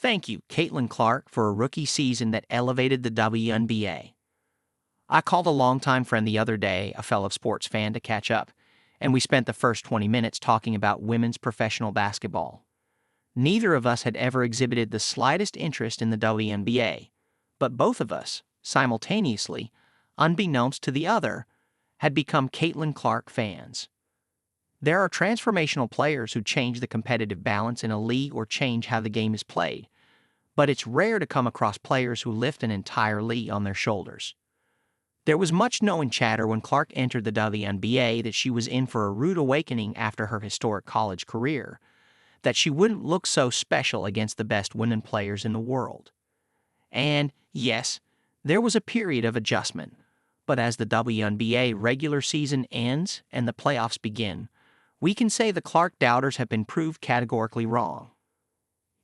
Thank you, Caitlin Clark, for a rookie season that elevated the WNBA. I called a longtime friend the other day, a fellow sports fan, to catch up, and we spent the first 20 minutes talking about women's professional basketball. Neither of us had ever exhibited the slightest interest in the WNBA, but both of us, simultaneously, unbeknownst to the other, had become Caitlin Clark fans. There are transformational players who change the competitive balance in a league or change how the game is played, but it's rare to come across players who lift an entire league on their shoulders. There was much known chatter when Clark entered the WNBA that she was in for a rude awakening after her historic college career, that she wouldn't look so special against the best women players in the world. And, yes, there was a period of adjustment, but as the WNBA regular season ends and the playoffs begin, we can say the Clark doubters have been proved categorically wrong.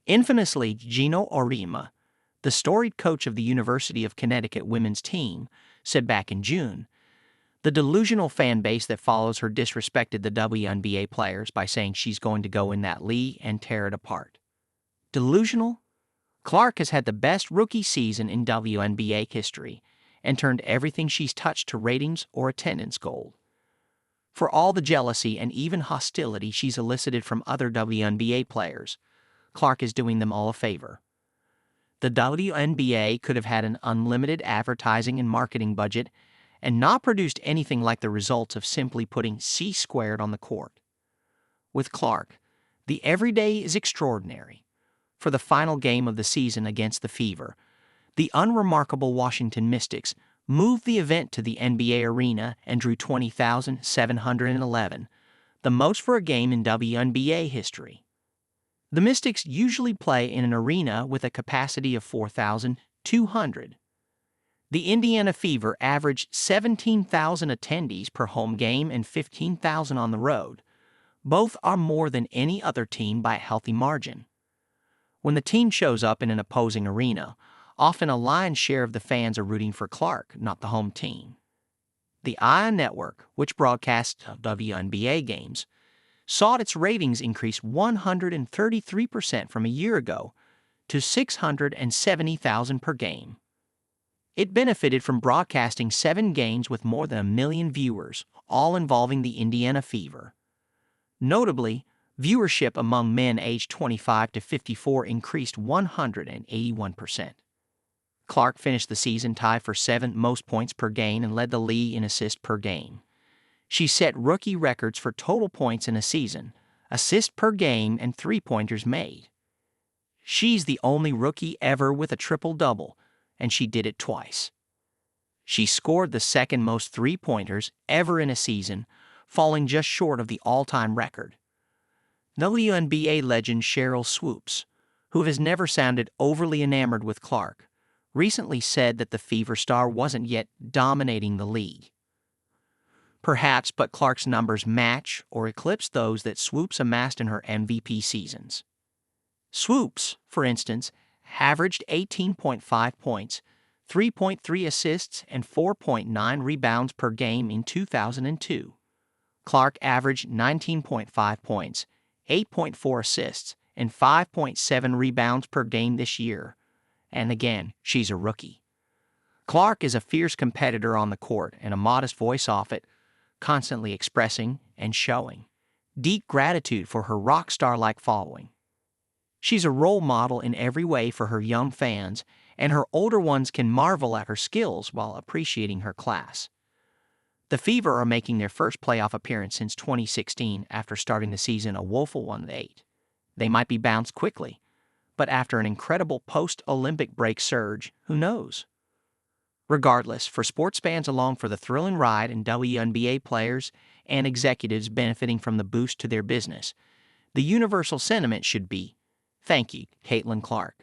Infamously, Gino Auriemma, the storied coach of the University of Connecticut women's team, said back in June, "The delusional fan base that follows her disrespected the WNBA players by saying she's going to go in that league and tear it apart." Delusional? Clark has had the best rookie season in WNBA history and turned everything she's touched to ratings or attendance gold. For all the jealousy and even hostility she's elicited from other WNBA players, Clark is doing them all a favor. The WNBA could have had an unlimited advertising and marketing budget and not produced anything like the results of simply putting C squared on the court. With Clark, the everyday is extraordinary. For the final game of the season against the Fever, the unremarkable Washington Mystics moved the event to the NBA arena and drew 20,711, the most for a game in WNBA history. The Mystics usually play in an arena with a capacity of 4,200. The Indiana Fever averaged 17,000 attendees per home game and 15,000 on the road. Both are more than any other team by a healthy margin. When the team shows up in an opposing arena, often a lion's share of the fans are rooting for Clark, not the home team. The ION network, which broadcasts WNBA games, saw its ratings increase 133% from a year ago to 670,000 per game. It benefited from broadcasting 7 games with more than 1 million viewers, all involving the Indiana Fever. Notably, viewership among men aged 25 to 54 increased 181%. Clark finished the season tied for 7th most points per game and led the league in assists per game. She set rookie records for total points in a season, assists per game, and three-pointers made. She's the only rookie ever with a triple-double, and she did it twice. She scored the second most three-pointers ever in a season, falling just short of the all-time record. WNBA legend Sheryl Swoopes, who has never sounded overly enamored with Clark, recently said that the Fever star wasn't yet dominating the league. Perhaps, but Clark's numbers match or eclipse those that Swoopes amassed in her MVP seasons. Swoopes, for instance, averaged 18.5 points, 3.3 assists, and 4.9 rebounds per game in 2002. Clark averaged 19.5 points, 8.4 assists, and 5.7 rebounds per game this year. And again, she's a rookie. Clark is a fierce competitor on the court and a modest voice off it, constantly expressing and showing deep gratitude for her rock star-like following. She's a role model in every way for her young fans, and her older ones can marvel at her skills while appreciating her class. The Fever are making their first playoff appearance since 2016 after starting the season a woeful 1-8. They might be bounced quickly, but after an incredible post-Olympic break surge, who knows? Regardless, for sports fans along for the thrilling ride and WNBA players and executives benefiting from the boost to their business, the universal sentiment should be, thank you, Caitlin Clark.